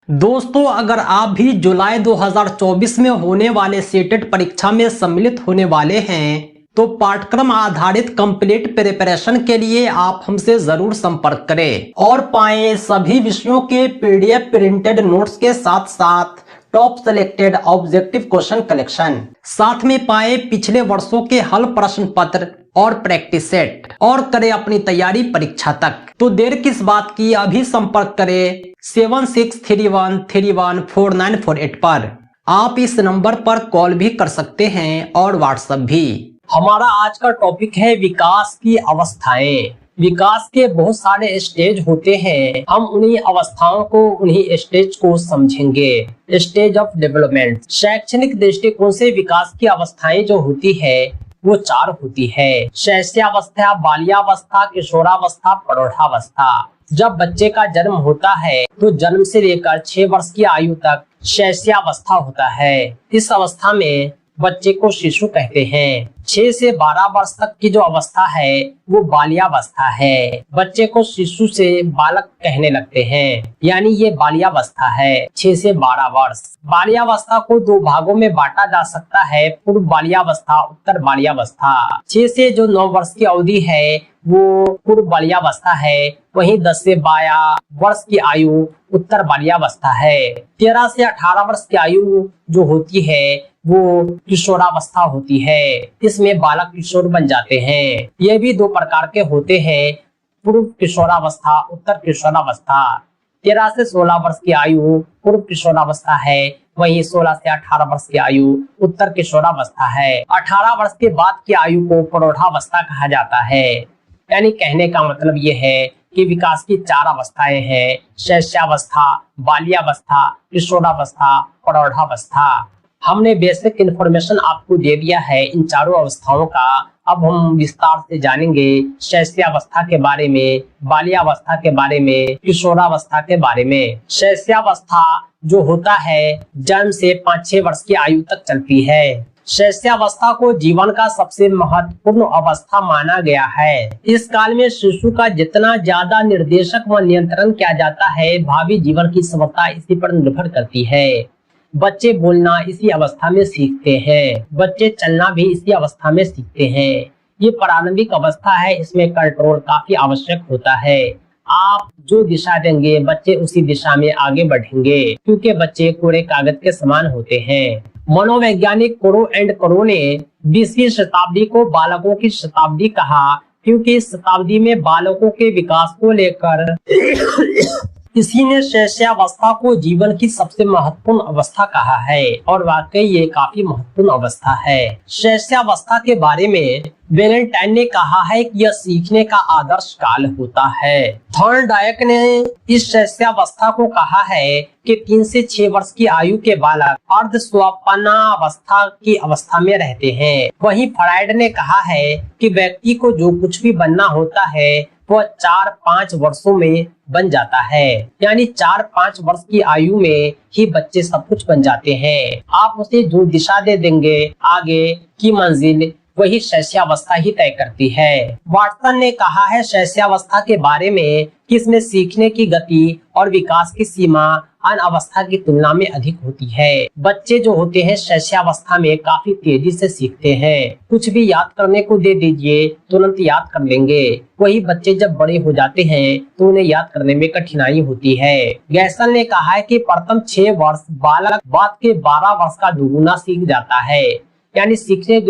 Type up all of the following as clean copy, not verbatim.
दोस्तों, अगर आप भी जुलाई 2024 में होने वाले सीटेट परीक्षा में सम्मिलित होने वाले हैं तो पाठ्यक्रम आधारित कंप्लीट प्रिपरेशन के लिए आप हमसे जरूर संपर्क करें और पाएं सभी विषयों के पीडीएफ प्रिंटेड नोट्स के साथ साथ top selected objective question collection. साथ में पाए पिछले वर्षों के हल प्रश्न पत्र और प्रैक्टिस सेट और करें अपनी तैयारी परीक्षा तक। तो देर किस बात की, अभी संपर्क करें 7631314948 पर। आप इस नंबर पर कॉल भी कर सकते हैं और व्हाट्सएप भी। हमारा आज का टॉपिक है विकास की अवस्थाएं। विकास के बहुत सारे स्टेज होते हैं, हम उन्हीं अवस्थाओं को, उन्हीं स्टेज को समझेंगे। Stage of development. शैक्षणिक दृष्टिकोण से विकास की अवस्थाएं जो होती है वो 4 होती है। शैशवावस्था, बाल्यावस्था, किशोरावस्था, प्रौढ़ावस्था। जब बच्चे का जन्म होता है तो जन्म से लेकर 6 वर्ष की आयु तक शैशवावस्था होता है। इस अवस्था में बच्चे को शिशु कहते हैं। 6 से 12 वर्ष तक की जो अवस्था है वो बाल्यावस्था है। बच्चे को शिशु से बालक कहने लगते हैं, यानी ये बाल्यावस्था है। 6 से 12 वर्ष। बाल्यावस्था को 2 भागों में बांटा जा सकता है, पूर्व बाल्यावस्था, उत्तर बाल्यावस्था। 6 से जो 9 वर्ष की अवधि है वो पूर्व बाल्यावस्था है। वहीं 10 से 12 वर्ष की आयु उत्तर बाल्यावस्था है। 13 से 18 वर्ष की आयु जो होती है वो किशोरावस्था होती है। इसमें बालक किशोर बन जाते हैं। ये भी 2 प्रकार के होते हैं, पूर्व किशोरावस्था, उत्तर किशोरावस्था। 13 से 16 वर्ष की आयु पूर्व किशोरावस्था है। वहीं 16 से 18 वर्ष की आयु उत्तर किशोरावस्था है। 18 वर्ष के बाद की आयु को प्रौढ़ावस्था कहा जाता है। यानी कहने का मतलब ये है कि विकास की 4 अवस्थाएं हैं, शैशवावस्था, बाल्यावस्था, किशोरावस्था, प्रौढ़ावस्था। हमने बेसिक इन्फॉर्मेशन आपको दे दिया है इन चारों अवस्थाओं का। अब हम विस्तार से जानेंगे शैशवावस्था के बारे में, बाल्यावस्था के बारे में, किशोरावस्था के बारे में। शैशवावस्था जो होता है जन्म से 5-6 वर्ष की आयु तक चलती है। शैशवावस्था को जीवन का सबसे महत्वपूर्ण अवस्था माना गया है। इस काल में शिशु का जितना ज्यादा निर्देशक व नियंत्रण किया जाता है, भावी जीवन की सफलता इसी पर निर्भर करती है। बच्चे बोलना इसी अवस्था में सीखते हैं, बच्चे चलना भी इसी अवस्था में सीखते हैं। ये प्रारंभिक अवस्था है, इसमें कंट्रोल काफी आवश्यक होता है। आप जो दिशा देंगे बच्चे उसी दिशा में आगे बढ़ेंगे, क्योंकि बच्चे कोरे कागज के समान होते हैं। मनोवैज्ञानिक कोरो एंड कोरो ने 20वीं शताब्दी को बालकों की शताब्दी कहा, क्योंकि इस शताब्दी में बालकों के विकास को लेकर इसी ने शैशवावस्था को जीवन की सबसे महत्वपूर्ण अवस्था कहा है, और वाकई ये काफी महत्वपूर्ण अवस्था है। शैशवावस्था के बारे में वेलेंटाइन ने कहा है कि यह सीखने का आदर्श काल होता है। थॉर्नडाइक ने इस शैशवावस्था को कहा है कि 3 से 6 वर्ष की आयु के बालक अर्धस्वप्नावस्था की अवस्था में रहते हैं। वहीं फ्रायड ने कहा है कि व्यक्ति को जो कुछ भी बनना होता है वह 4-5 वर्षों में बन जाता है। यानी 4-5 वर्ष की आयु में ही बच्चे सब कुछ बन जाते हैं। आप उसे जो दिशा दे देंगे आगे की मंजिल वही शैशवावस्था ही तय करती है। वाटसन ने कहा है शैशवावस्था के बारे में कि इसमें सीखने की गति और विकास की सीमा अन्य अवस्था की तुलना में अधिक होती है। बच्चे जो होते हैं शैशवावस्था में काफी तेजी से सीखते हैं। कुछ भी याद करने को दे दीजिए तुरंत याद कर लेंगे। वही बच्चे जब बड़े हो जाते हैं तो उन्हें याद करने में कठिनाई होती है। गैसल ने कहा है कि प्रथम 6 वर्ष बालक बाद के 12 वर्ष का दुगुना सीख जाता है। यानी सीखने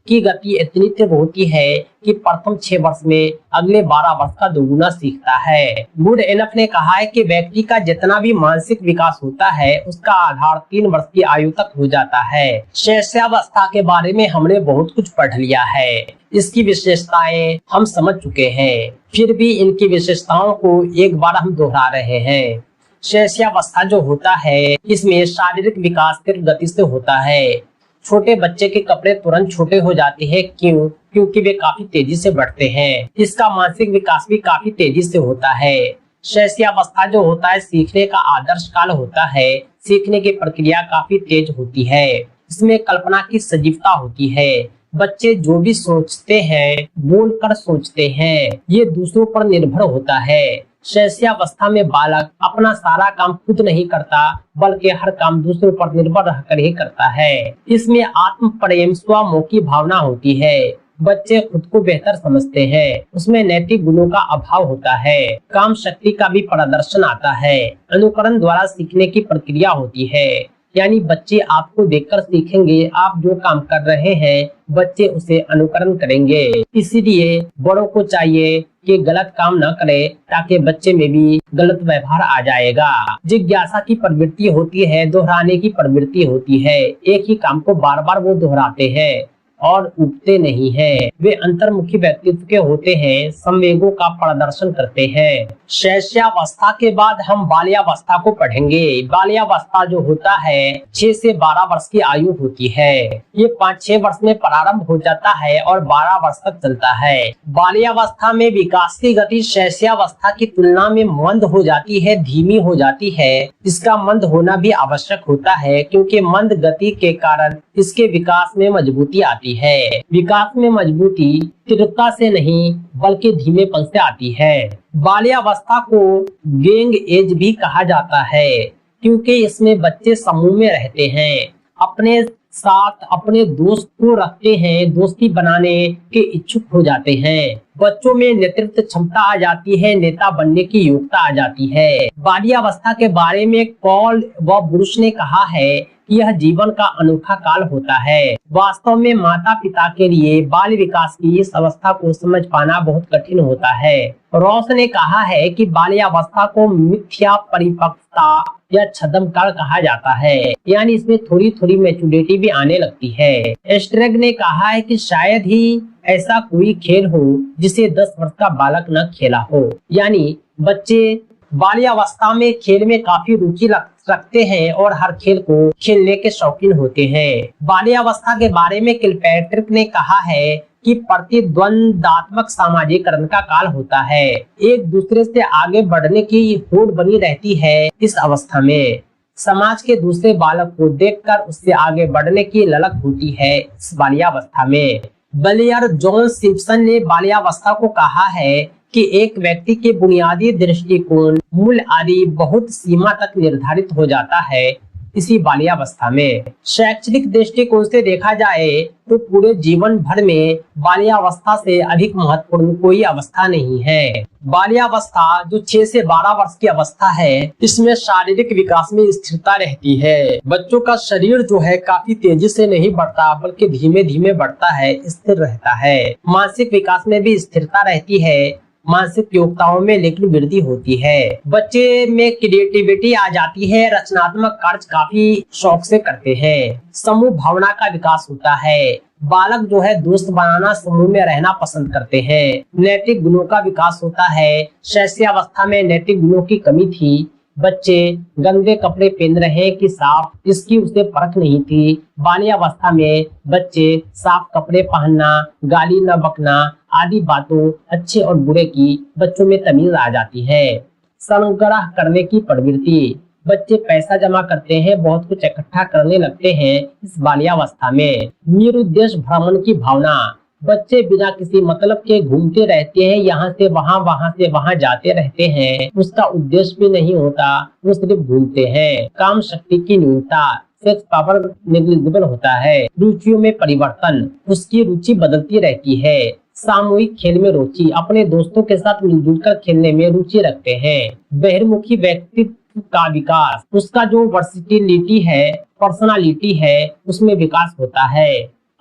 की गति इतनी तीव्र होती है कि प्रथम 6 वर्ष में अगले 12 वर्ष का दोगुना सीखता है। वुड एनफ ने कहा है कि व्यक्ति का जितना भी मानसिक विकास होता है उसका आधार 3 वर्ष की आयु तक हो जाता है। शैशवावस्था के बारे में हमने बहुत कुछ पढ़ लिया है, इसकी विशेषताएं हम समझ चुके हैं, फिर भी इनकी विशेषताओं को एक बार हम दोहरा रहे हैं। शैशवावस्था जो होता है इसमें शारीरिक विकास तीव्र गति से होता है। छोटे बच्चे के कपड़े तुरंत छोटे हो जाते हैं, क्यों? क्योंकि वे काफी तेजी से बढ़ते हैं। इसका मानसिक विकास भी काफी तेजी से होता है। शैशवावस्था जो होता है सीखने का आदर्श काल होता है। सीखने की प्रक्रिया काफी तेज होती है। इसमें कल्पना की सजीवता होती है। बच्चे जो भी सोचते हैं बोलकर सोचते हैं, ये दूसरों पर निर्भर होता है। शैशवावस्था में बालक अपना सारा काम खुद नहीं करता, बल्कि हर काम दूसरों पर निर्भर रहकर ही करता है। इसमें आत्म प्रेम, स्वमोह की भावना होती है। बच्चे खुद को बेहतर समझते हैं। उसमें नैतिक गुणों का अभाव होता है। काम शक्ति का भी प्रदर्शन आता है। अनुकरण द्वारा सीखने की प्रक्रिया होती है, यानी बच्चे आपको देखकर सीखेंगे। आप जो काम कर रहे हैं बच्चे उसे अनुकरण करेंगे। इसीलिए बड़ों को चाहिए कि गलत काम न करे, ताकि बच्चे में भी गलत व्यवहार आ जाएगा। जिज्ञासा की प्रवृत्ति होती है, दोहराने की प्रवृत्ति होती है। एक ही काम को बार बार वो दोहराते हैं और उगते नहीं हैं। वे अंतर्मुखी व्यक्तित्व के होते हैं, संवेगों का प्रदर्शन करते हैं। शैशवावस्था के बाद हम बाल्यावस्था को पढ़ेंगे। बाल्यावस्था जो होता है 6 से 12 वर्ष की आयु होती है। ये 5-6 वर्ष में प्रारंभ हो जाता है और 12 वर्ष तक चलता है। बाल्यावस्था में विकास की गति शैशवावस्था की तुलना में मंद हो जाती है, धीमी हो जाती है। इसका मंद होना भी आवश्यक होता है, क्योंकि मंद गति के कारण इसके विकास में मजबूती आती है। विकास में मजबूती तीव्रता से नहीं बल्कि धीमेपन से आती है। बाल्यावस्था को गैंग एज भी कहा जाता है, क्योंकि इसमें बच्चे समूह में रहते हैं, अपने साथ अपने दोस्त को रखते हैं, दोस्ती बनाने के इच्छुक हो जाते हैं। बच्चों में नेतृत्व क्षमता आ जाती है, नेता बनने की योग्यता आ जाती है। बाल्यावस्था के बारे में कॉल व ब्रुश ने कहा है, यह जीवन का अनोखा काल होता है। वास्तव में माता पिता के लिए बाल विकास की इस अवस्था को समझ पाना बहुत कठिन होता है। रॉस ने कहा है कि बाल्यावस्था को मिथ्या परिपक्वता या छद्म काल कहा जाता है, यानी इसमें थोड़ी थोड़ी मैच्योरिटी भी आने लगती है। एस्ट्रेग ने कहा है कि शायद ही ऐसा कोई खेल हो जिसे 10 वर्ष का बालक न खेला हो, यानी बच्चे बाल्यावस्था में खेल में काफी रुचि रखते हैं और हर खेल को खेलने के शौकीन होते हैं। बाल्यावस्था के बारे में किलपैट्रिक ने कहा है कि प्रतिद्वंदात्मक सामाजिकरण का काल होता है। एक दूसरे से आगे बढ़ने की होड़ बनी रहती है। इस अवस्था में समाज के दूसरे बालक को देखकर उससे आगे बढ़ने की ललक होती है। इस बाल्यावस्था में बलियर जॉन सिम्पसन ने बाल्यावस्था को कहा है कि एक व्यक्ति के बुनियादी दृष्टिकोण, मूल आदि बहुत सीमा तक निर्धारित हो जाता है इसी बाल्यावस्था में। शैक्षणिक दृष्टिकोण से देखा जाए तो पूरे जीवन भर में बाल्यावस्था से अधिक महत्वपूर्ण कोई अवस्था नहीं है। बाल्यावस्था जो 6 से 12 वर्ष की अवस्था है, इसमें शारीरिक विकास में स्थिरता रहती है। बच्चों का शरीर जो है काफी तेजी से नहीं बढ़ता, बल्कि धीमे धीमे बढ़ता है, स्थिर रहता है। मानसिक विकास में भी स्थिरता रहती है, मानसिक योग्यताओं में लेकिन वृद्धि होती है। बच्चे में क्रिएटिविटी आ जाती है, रचनात्मक कार्य काफी शौक से करते हैं। समूह भावना का विकास होता है। बालक जो है दोस्त बनाना, समूह में रहना पसंद करते हैं। नैतिक गुणों का विकास होता है। शैशवावस्था में नैतिक गुणों की कमी थी। बच्चे गंदे कपड़े पहन रहे हैं कि साफ, इसकी उसे परख नहीं थी। बाल्यावस्था में बच्चे साफ कपड़े पहनना, गाली न बकना आदि बातों अच्छे और बुरे की बच्चों में तमीज आ जाती है। संग्रह करने की प्रवृत्ति, बच्चे पैसा जमा करते हैं, बहुत कुछ इकट्ठा करने लगते हैं इस बाल्यावस्था में। निरुद्देश्य भ्रमण की भावना, बच्चे बिना किसी मतलब के घूमते रहते हैं, यहाँ से वहाँ जाते रहते हैं। उसका उद्देश्य भी नहीं होता, वो सिर्फ घूमते हैं। काम शक्ति की न्यूनता, सेक्स पावर नेग्लिजिबल होता है। रुचियों में परिवर्तन, उसकी रुचि बदलती रहती है। सामूहिक खेल में रुचि, अपने दोस्तों के साथ मिलजुल कर खेलने में रुचि रखते हैं। बहिर्मुखी व्यक्तित्व का विकास, उसका जो वर्सिटिलिटी है, पर्सनालिटी है, उसमें विकास होता है।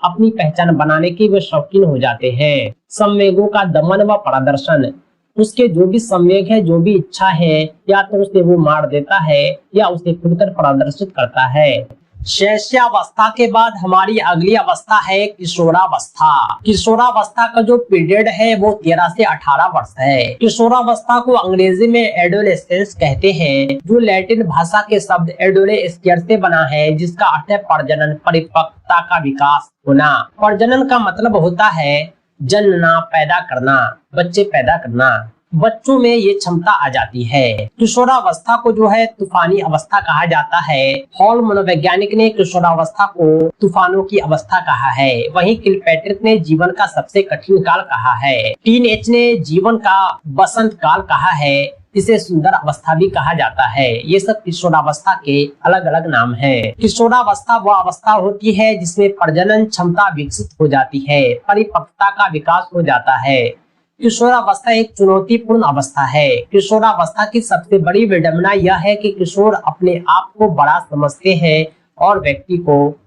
अपनी पहचान बनाने के वे शौकीन हो जाते हैं। संवेगों का दमन व प्रदर्शन, उसके जो भी संवेग है, जो भी इच्छा है, या तो उसे वो मार देता है या उसे खुलकर प्रदर्शित करता है। शैशवावस्था के बाद हमारी अगली अवस्था है किशोरावस्था। किशोरावस्था का जो पीरियड है वो 13 से 18 वर्ष है। किशोरावस्था को अंग्रेजी में एडोलेसेंस कहते हैं, जो लैटिन भाषा के शब्द एडोलेस्कियर से बना है, जिसका अर्थ है प्रजनन, परिपक्वता का विकास होना। प्रजनन का मतलब होता है जन्मना, पैदा करना, बच्चे पैदा करना। बच्चों में ये क्षमता आ जाती है। किशोरावस्था को जो है तूफानी अवस्था कहा जाता है। हॉल मनोवैज्ञानिक ने किशोरावस्था को तूफानों की अवस्था कहा है। वहीं किलपैट्रिक ने जीवन का सबसे कठिन काल कहा है। टीन एज ने जीवन का बसंत काल कहा है। इसे सुंदर अवस्था भी कहा जाता है। ये सब किशोरावस्था के अलग अलग नाम हैं। किशोरावस्था वह अवस्था होती है जिसमें प्रजनन क्षमता विकसित हो जाती है, परिपक्वता का विकास हो जाता है। किशोरावस्था एक चुनौतीपूर्ण अवस्था है। किशोरावस्था की सबसे बड़ी विडंबना यह है कि किशोर अपने आप को बड़ा समझते हैं और व्यक्ति को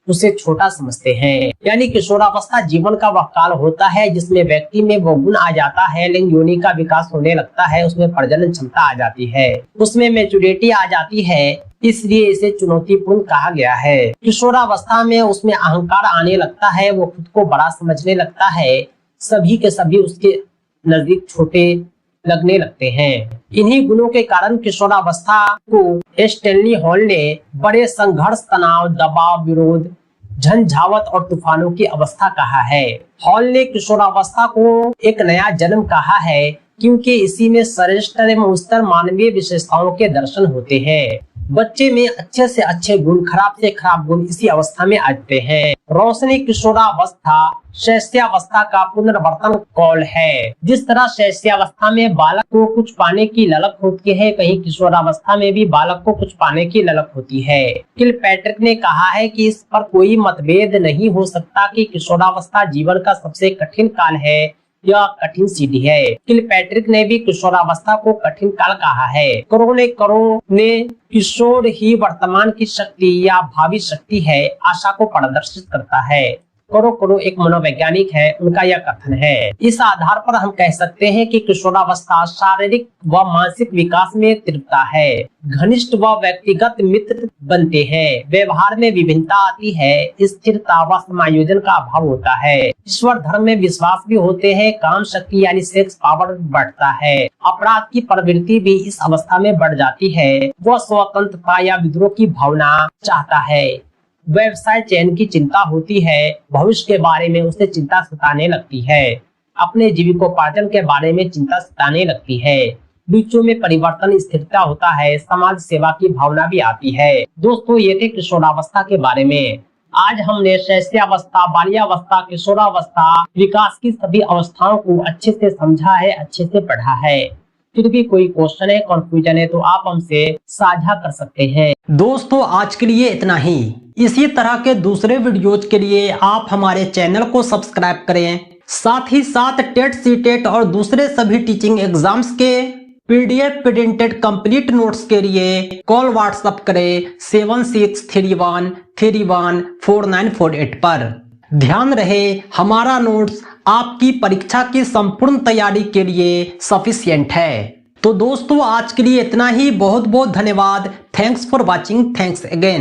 उसे छोटा समझते हैं। यानी किशोरावस्था जीवन का वह काल होता है जिसमें व्यक्ति में वो गुण आ जाता है, लिंग योनि का विकास होने लगता है, उसमें प्रजनन क्षमता आ जाती है, उसमें मैच्योरिटी आ जाती है, इसलिए इसे चुनौतीपूर्ण कहा गया है। किशोरावस्था में उसमें अहंकार आने लगता है, वो खुद को बड़ा समझने लगता है, सभी के सभी उसके नजदीक छोटे लगने लगते हैं। इन्हीं गुणों के कारण किशोरावस्था को स्टैनली हॉल ने बड़े संघर्ष, तनाव, दबाव, विरोध, झंझावत और तूफानों की अवस्था कहा है। हॉल ने किशोरावस्था को एक नया जन्म कहा है क्योंकि इसी में श्रेष्ठ एवं उच्चतर मानवीय विशेषताओं के दर्शन होते हैं। बच्चे में अच्छे से अच्छे गुण, खराब से खराब गुण इसी अवस्था में आते हैं। रोशनी किशोरावस्था शैशवावस्था का पुनर्वर्तन कॉल है। जिस तरह शैशवावस्था में बालक को कुछ पाने की ललक होती है, कहीं किशोरावस्था में भी बालक को कुछ पाने की ललक होती है। किलपैट्रिक ने कहा है कि इस पर कोई मतभेद नहीं हो सकता कि किशोरावस्था जीवन का सबसे कठिन काल है, यह कठिन सीढ़ी है। किलपैट्रिक ने भी किशोरावस्था को कठिन काल कहा है। करो ने किशोर ही वर्तमान की शक्ति या भावी शक्ति है, आशा को प्रदर्शित करता है। करो एक मनोवैज्ञानिक है, उनका यह कथन है। इस आधार पर हम कह सकते हैं कि किशोरावस्था शारीरिक व मानसिक विकास में तीव्रता है, घनिष्ठ व व्यक्तिगत मित्र बनते हैं, व्यवहार में विभिन्नता आती है, स्थिरता व समायोजन का अभाव होता है, ईश्वर धर्म में विश्वास भी होते हैं, काम शक्ति यानी सेक्स पावर बढ़ता है, अपराध की प्रवृत्ति भी इस अवस्था में बढ़ जाती है, वह स्वतंत्रता या विद्रोह की भावना चाहता है, व्यवसाय चयन की चिंता होती है, भविष्य के बारे में उसे चिंता सताने लगती है, अपने जीविकोपार्जन के बारे में चिंता सताने लगती है, बीचों में परिवर्तन, स्थिरता होता है, समाज सेवा की भावना भी आती है। दोस्तों, ये थे किशोरावस्था के बारे में। आज हमने शैशवावस्था, बाल्यावस्था, किशोरावस्था, विकास की सभी अवस्थाओं को अच्छे से समझा है, अच्छे से पढ़ा है। फिर भी कोई क्वेश्चन है, कंफ्यूजन है तो आप हमसे साझा कर सकते हैं। दोस्तों, आज के लिए इतना ही। इसी तरह के दूसरे वीडियोज के लिए आप हमारे चैनल को सब्सक्राइब करें। साथ ही साथ टेट, सीटेट और दूसरे सभी टीचिंग एग्जाम्स के पीडीएफ प्रिंटेड कंप्लीट नोट्स के लिए कॉल व्हाट्सएप करें 7631314948 पर। ध्यान रहे, हमारा नोट्स आपकी परीक्षा की संपूर्ण तैयारी के लिए सफिशिएंट है। तो दोस्तों, आज के लिए इतना ही। बहुत बहुत धन्यवाद। Thanks for watching. Thanks again.